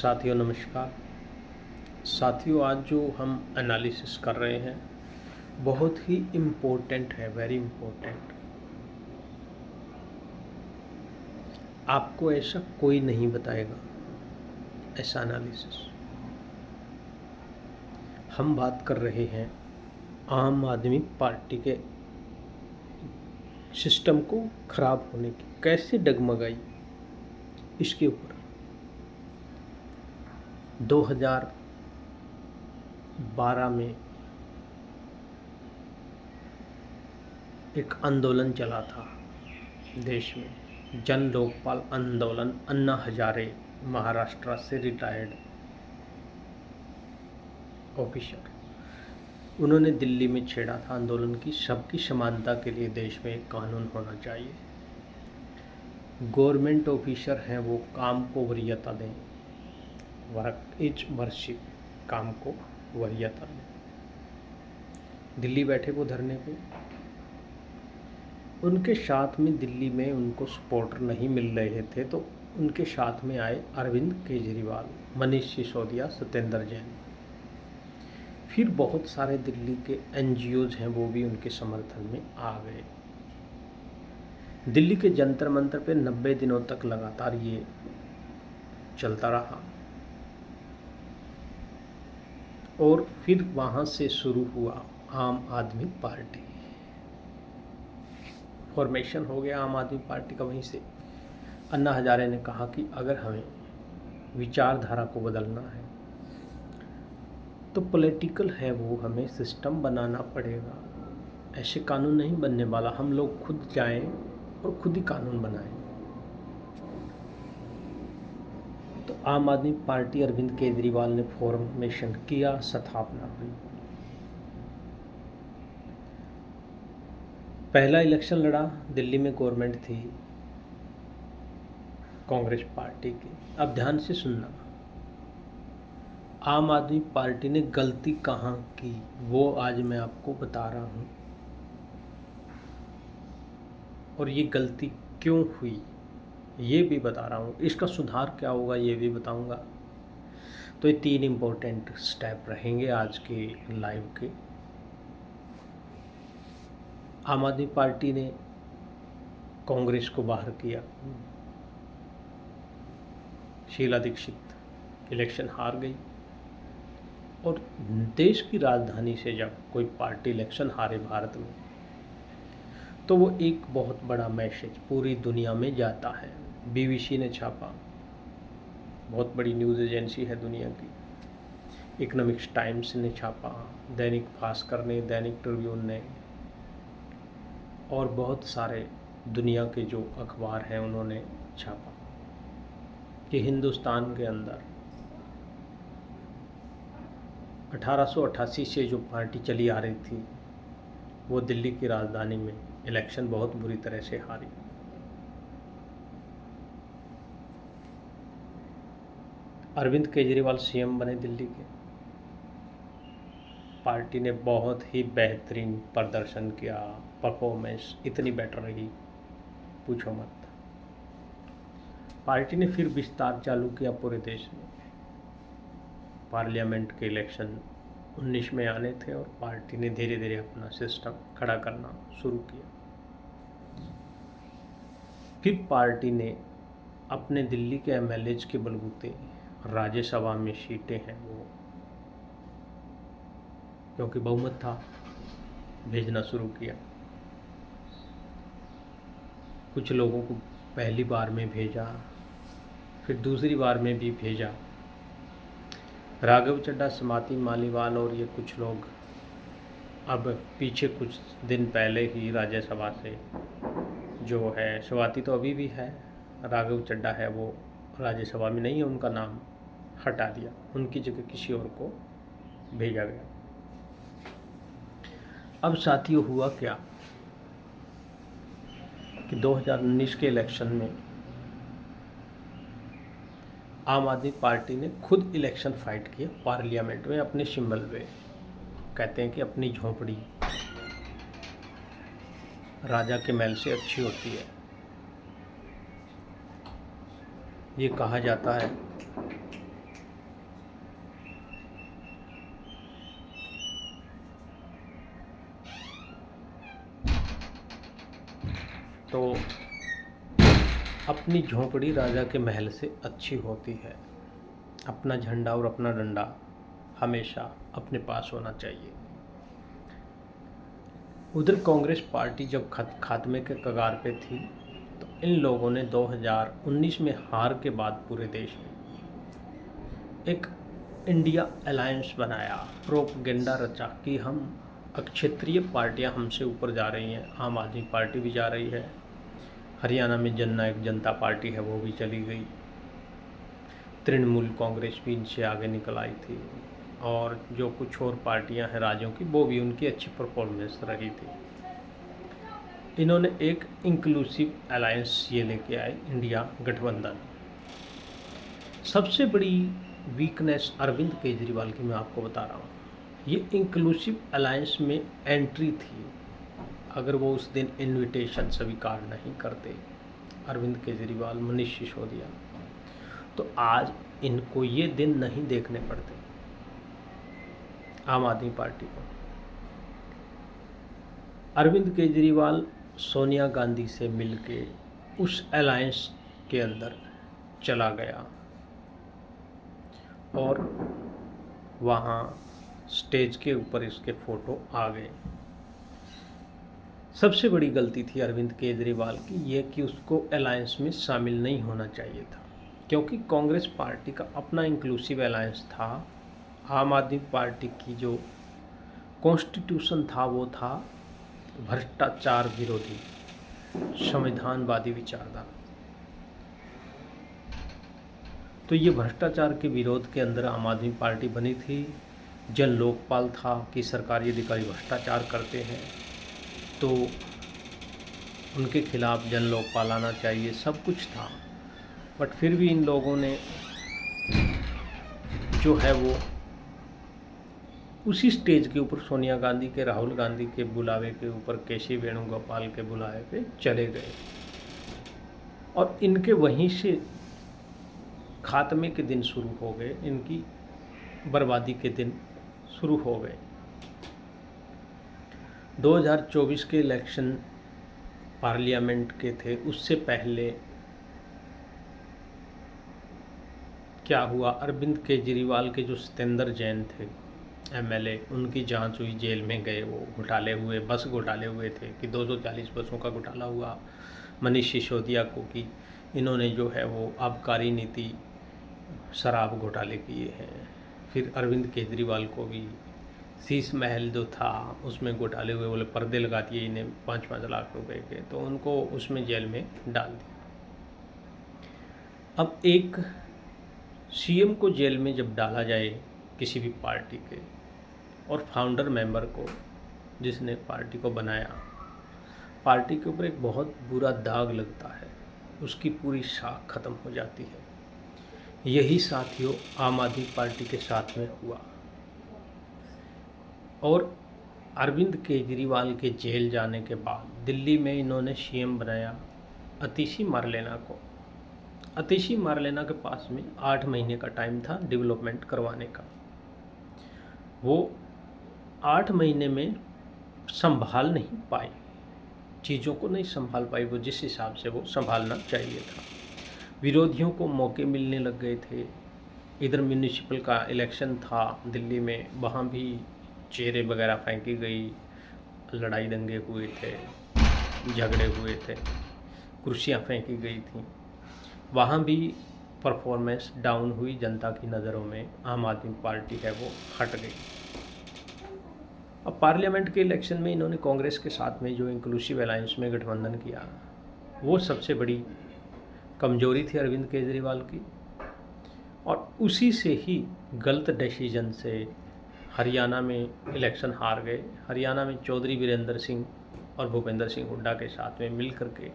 साथियों नमस्कार। साथियों आज जो हम एनालिसिस कर रहे हैं बहुत ही इम्पोर्टेंट है, वेरी इम्पोर्टेंट। आपको ऐसा कोई नहीं बताएगा ऐसा एनालिसिस। हम बात कर रहे हैं आम आदमी पार्टी के सिस्टम को खराब होने की, कैसे डगमगाई इसके ऊपर। 2012 में एक आंदोलन चला था देश में, जन लोकपाल आंदोलन। अन्ना हजारे महाराष्ट्र से रिटायर्ड ऑफिसर, उन्होंने दिल्ली में छेड़ा था आंदोलन की सबकी समानता के लिए देश में एक कानून होना चाहिए। गवर्नमेंट ऑफिसर हैं वो काम को वरीयता दें, वर्क इज वर्शिप, काम को वरीयता दें। दिल्ली बैठे वो धरने पे, उनके साथ में दिल्ली में उनको सपोर्टर नहीं मिल रहे थे तो उनके साथ में आए अरविंद केजरीवाल, मनीष सिसोदिया, सत्येंद्र जैन। फिर बहुत सारे दिल्ली के एनजीओज हैं वो भी उनके समर्थन में आ गए। दिल्ली के जंतर मंतर पे 90 दिनों तक लगातार ये चलता रहा और फिर वहाँ से शुरू हुआ आम आदमी पार्टी। फॉर्मेशन हो गया आम आदमी पार्टी का। वहीं से अन्ना हजारे ने कहा कि अगर हमें विचारधारा को बदलना है तो पॉलिटिकल है वो हमें सिस्टम बनाना पड़ेगा। ऐसे कानून नहीं बनने वाला, हम लोग खुद जाएं और खुद ही कानून बनाएं। तो आम आदमी पार्टी अरविंद केजरीवाल ने फॉर्मेशन किया, स्थापना हुई। पहला इलेक्शन लड़ा, दिल्ली में गवर्नमेंट थी कांग्रेस पार्टी की। अब ध्यान से सुनना, आम आदमी पार्टी ने गलती कहाँ की वो आज मैं आपको बता रहा हूँ, और ये गलती क्यों हुई ये भी बता रहा हूँ। इसका सुधार क्या होगा ये भी बताऊँगा। तो ये 3 इम्पोर्टेंट स्टेप रहेंगे आज के लाइव के। आम आदमी पार्टी ने कांग्रेस को बाहर किया, शीला दीक्षित इलेक्शन हार गई। और देश की राजधानी से जब कोई पार्टी इलेक्शन हारे भारत में तो वो एक बहुत बड़ा मैसेज पूरी दुनिया में जाता है। बीबीसी ने छापा, बहुत बड़ी न्यूज़ एजेंसी है दुनिया की। इकोनॉमिक्स टाइम्स ने छापा, दैनिक भास्कर ने, दैनिक ट्रिब्यून ने, और बहुत सारे दुनिया के जो अखबार हैं उन्होंने छापा कि हिंदुस्तान के अंदर 1888 से जो पार्टी चली आ रही थी वो दिल्ली की राजधानी में इलेक्शन बहुत बुरी तरह से हारी। अरविंद केजरीवाल सीएम बने दिल्ली के। पार्टी ने बहुत ही बेहतरीन प्रदर्शन किया, परफॉर्मेंस इतनी बेटर रही पूछो मत। पार्टी ने फिर विस्तार चालू किया पूरे देश में। पार्लियामेंट के इलेक्शन 19 में आने थे और पार्टी ने धीरे धीरे अपना सिस्टम खड़ा करना शुरू किया। फिर पार्टी ने अपने दिल्ली के एमएलएज के बलबूते राज्यसभा में सीटें हैं वो, क्योंकि बहुमत था, भेजना शुरू किया। कुछ लोगों को पहली बार में भेजा, फिर दूसरी बार में भी भेजा। राघव चड्ढा, समाती मालीवाल और ये कुछ लोग अब पीछे कुछ दिन पहले ही राज्यसभा से जो है, स्वाति तो अभी भी है, राघव चड्ढा है वो राज्यसभा में नहीं है, उनका नाम हटा दिया, उनकी जगह किसी और को भेजा गया। अब साथियों हुआ क्या कि 2019 के इलेक्शन में आम आदमी पार्टी ने खुद इलेक्शन फाइट किया पार्लियामेंट में अपने सिंबल पे। कहते हैं कि अपनी झोंपड़ी राजा के महल से अच्छी होती है। ये कहा जाता है तो अपनी झोंपड़ी राजा के महल से अच्छी होती है। अपना झंडा और अपना डंडा हमेशा अपने पास होना चाहिए। उधर कांग्रेस पार्टी जब खात्मे के कगार पे थी तो इन लोगों ने 2019 में हार के बाद पूरे देश में एक इंडिया अलायंस बनाया, प्रोपगेंडा रचा कि हम क्षेत्रीय पार्टियां हमसे ऊपर जा रही हैं। आम आदमी पार्टी भी जा रही है, हरियाणा में जननायक जनता पार्टी है वो भी चली गई, तृणमूल कांग्रेस भी इनसे आगे निकल आई थी, और जो कुछ और पार्टियां हैं राज्यों की वो भी उनकी अच्छी परफॉर्मेंस रही थी। इन्होंने एक इंक्लूसिव अलायंस ये लेके आए, इंडिया गठबंधन। सबसे बड़ी वीकनेस अरविंद केजरीवाल की मैं आपको बता रहा हूँ, ये इंक्लूसिव अलायंस में एंट्री थी। अगर वो उस दिन इनविटेशन स्वीकार नहीं करते अरविंद केजरीवाल, मनीष सिसोदिया, तो आज इनको ये दिन नहीं देखने पड़ते आम आदमी पार्टी को। अरविंद केजरीवाल सोनिया गांधी से मिलके उस अलायंस के अंदर चला गया और वहाँ स्टेज के ऊपर इसके फ़ोटो आ गए। सबसे बड़ी गलती थी अरविंद केजरीवाल की ये कि उसको अलायंस में शामिल नहीं होना चाहिए था, क्योंकि कांग्रेस पार्टी का अपना इंक्लूसिव अलायंस था। आम आदमी पार्टी की जो कॉन्स्टिट्यूशन था वो था भ्रष्टाचार विरोधी, संविधानवादी विचारधारा। तो ये भ्रष्टाचार के विरोध के अंदर आम आदमी पार्टी बनी थी। जन लोकपाल था कि सरकारी अधिकारी भ्रष्टाचार करते हैं तो उनके खिलाफ जन लोकपाल आना चाहिए, सब कुछ था। बट फिर भी इन लोगों ने जो है वो उसी स्टेज के ऊपर सोनिया गांधी के, राहुल गांधी के बुलावे के ऊपर, केसी वेणुगोपाल के बुलावे पे चले गए और इनके वहीं से खात्मे के दिन शुरू हो गए, इनकी बर्बादी के दिन शुरू हो गए। 2024 के इलेक्शन पार्लियामेंट के थे, उससे पहले क्या हुआ, अरविंद केजरीवाल के जो सत्येंद्र जैन थे एमएलए, उनकी जांच हुई, जेल में गए। वो घोटाले हुए, बस घोटाले हुए थे कि 240 बसों का घोटाला हुआ। मनीष सिसोदिया को कि इन्होंने जो है वो आबकारी नीति, शराब घोटाले किए हैं। फिर अरविंद केजरीवाल को भी शीश महल जो था उसमें घोटाले हुए, बोले पर्दे लगा दिए इन्हें 5-5 लाख रुपए के, तो उनको उसमें जेल में डाल दिया। अब एक सीएम को जेल में जब डाला जाए किसी भी पार्टी के, और फाउंडर मेंबर को जिसने पार्टी को बनाया, पार्टी के ऊपर एक बहुत बुरा दाग लगता है, उसकी पूरी साख खत्म हो जाती है। यही साथियों आम आदमी पार्टी के साथ में हुआ। और अरविंद केजरीवाल के जेल जाने के बाद दिल्ली में इन्होंने सीएम बनाया अतिशी मारलेना को। अतिशी मारलेना के पास में 8 महीने का टाइम था डेवलपमेंट करवाने का। वो 8 महीने में संभाल नहीं पाई, चीज़ों को नहीं संभाल पाई वो जिस हिसाब से वो संभालना चाहिए था। विरोधियों को मौके मिलने लग गए थे। इधर म्यूनिसिपल का इलेक्शन था दिल्ली में, वहाँ भी चेहरे वगैरह फेंकी गई, लड़ाई दंगे हुए थे, झगड़े हुए थे, कुर्सियाँ फेंकी गई थी। वहाँ भी परफॉर्मेंस डाउन हुई जनता की नज़रों में। आम आदमी पार्टी है वो हट गई। अब पार्लियामेंट के इलेक्शन में इन्होंने कांग्रेस के साथ में जो इंक्लूसिव अलायंस में गठबंधन किया, वो सबसे बड़ी कमजोरी थी अरविंद केजरीवाल की। और उसी से ही गलत डिसीजन से हरियाणा में इलेक्शन हार गए। हरियाणा में चौधरी वीरेंद्र सिंह और भूपेंद्र सिंह हुड्डा के साथ में मिल करके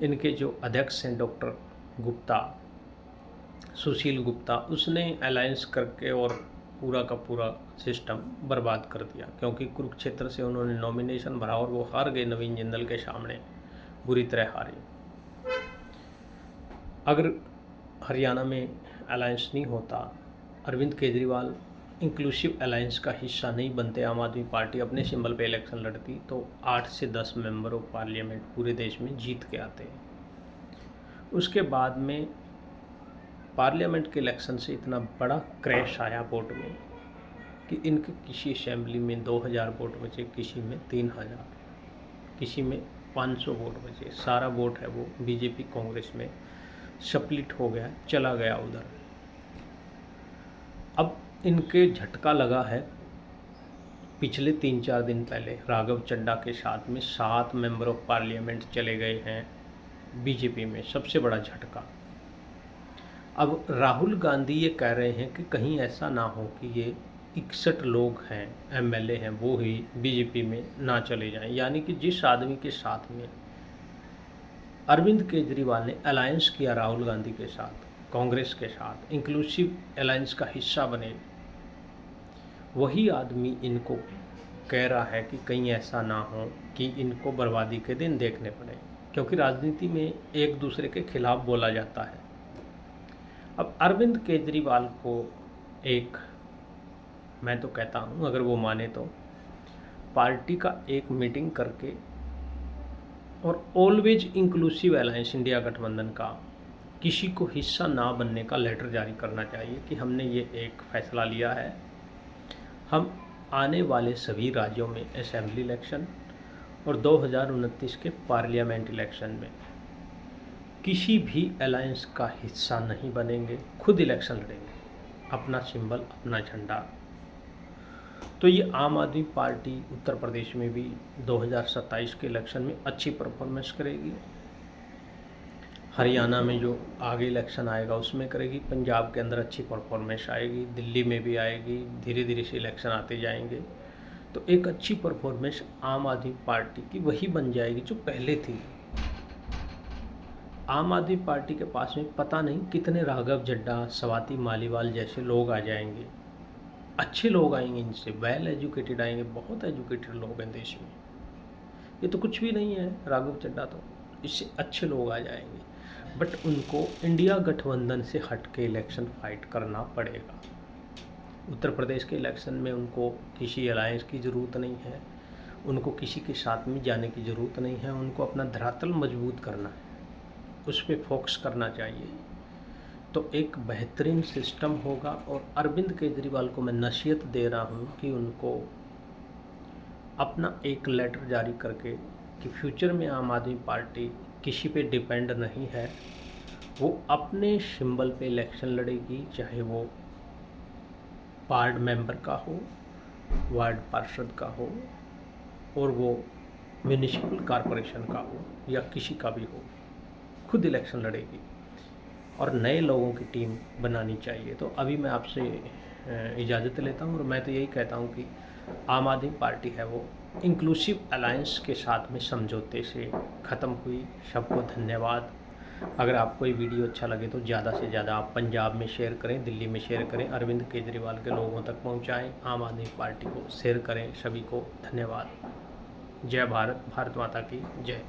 इनके जो अध्यक्ष हैं डॉक्टर गुप्ता, सुशील गुप्ता, उसने अलायंस करके और पूरा का पूरा सिस्टम बर्बाद कर दिया, क्योंकि कुरुक्षेत्र से उन्होंने नॉमिनेशन भरा और वो हार गए नवीन जिंदल के सामने, बुरी तरह हारे। अगर हरियाणा में अलायंस नहीं होता, अरविंद केजरीवाल इंक्लूसिव अलायंस का हिस्सा नहीं बनते, आम आदमी पार्टी अपने सिंबल पे इलेक्शन लड़ती, तो 8 से 10 मेंबर ऑफ पार्लियामेंट पूरे देश में जीत के आते हैं। उसके बाद में पार्लियामेंट के इलेक्शन से इतना बड़ा क्रैश आया वोट में कि इनके किसी असेंबली में 2000 वोट बचे, किसी में 3000, किसी में 500 वोट बचे। सारा वोट है वो बीजेपी कांग्रेस में स्प्लिट हो गया, चला गया उधर। अब इनके झटका लगा है पिछले 3-4 दिन पहले राघव चड्ढा के साथ में 7 मेंबर ऑफ पार्लियामेंट चले गए हैं बीजेपी में, सबसे बड़ा झटका। अब राहुल गांधी ये कह रहे हैं कि कहीं ऐसा ना हो कि ये 61 लोग हैं, एमएलए हैं, वो ही बीजेपी में ना चले जाएं। यानी कि जिस आदमी के साथ में अरविंद केजरीवाल ने अलायंस किया राहुल गांधी के साथ, कांग्रेस के साथ, इंक्लूसिव अलायंस का हिस्सा बने, वही आदमी इनको कह रहा है कि कहीं ऐसा ना हो कि इनको बर्बादी के दिन देखने पड़े, क्योंकि राजनीति में एक दूसरे के खिलाफ बोला जाता है। अब अरविंद केजरीवाल को मैं तो कहता हूँ, अगर वो माने तो पार्टी का एक मीटिंग करके और ऑलवेज इंक्लूसिव अलायंस इंडिया गठबंधन का किसी को हिस्सा ना बनने का लेटर जारी करना चाहिए कि हमने ये एक फैसला लिया है, हम आने वाले सभी राज्यों में असेंबली इलेक्शन और 2029 के पार्लियामेंट इलेक्शन में किसी भी अलायंस का हिस्सा नहीं बनेंगे, खुद इलेक्शन लड़ेंगे, अपना सिंबल, अपना झंडा। तो ये आम आदमी पार्टी उत्तर प्रदेश में भी 2027 के इलेक्शन में अच्छी परफॉर्मेंस करेगी, हरियाणा में जो आगे इलेक्शन आएगा उसमें करेगी, पंजाब के अंदर अच्छी परफॉर्मेंस आएगी, दिल्ली में भी आएगी, धीरे धीरे से इलेक्शन आते जाएंगे। तो एक अच्छी परफॉर्मेंस आम आदमी पार्टी की वही बन जाएगी जो पहले थी। आम आदमी पार्टी के पास में पता नहीं कितने राघव चड्ढा, स्वाति मालीवाल जैसे लोग आ जाएंगे, अच्छे लोग आएंगे, इनसे वेल एजुकेटेड आएंगे, बहुत एजुकेटेड लोग हैं देश में। ये तो कुछ भी नहीं है राघव चड्ढा, तो इससे अच्छे लोग आ जाएंगे, बट उनको इंडिया गठबंधन से हट के इलेक्शन फाइट करना पड़ेगा। उत्तर प्रदेश के इलेक्शन में उनको किसी अलायंस की ज़रूरत नहीं है, उनको किसी के साथ में जाने की ज़रूरत नहीं है, उनको अपना धरातल मजबूत करना है, उस पर फोकस करना चाहिए। तो एक बेहतरीन सिस्टम होगा। और अरविंद केजरीवाल को मैं नसीहत दे रहा हूँ कि उनको अपना एक लेटर जारी करके कि फ्यूचर में आम आदमी पार्टी किसी पे डिपेंड नहीं है, वो अपने सिंबल पे इलेक्शन लड़ेगी, चाहे वो वार्ड मेंबर का हो, वार्ड पार्षद का हो, और वो म्यूनिसिपल कॉरपोरेशन का हो या किसी का भी हो, खुद इलेक्शन लड़ेगी और नए लोगों की टीम बनानी चाहिए। तो अभी मैं आपसे इजाज़त लेता हूँ और मैं तो यही कहता हूँ कि आम आदमी पार्टी है वो इंक्लूसिव अलायंस के साथ में समझौते से ख़त्म हुई। सबको धन्यवाद। अगर आपको ये वीडियो अच्छा लगे तो ज़्यादा से ज़्यादा आप पंजाब में शेयर करें, दिल्ली में शेयर करें, अरविंद केजरीवाल के लोगों तक पहुँचाएँ, आम आदमी पार्टी को शेयर करें। सभी को धन्यवाद। जय भारत, भारत माता की जय।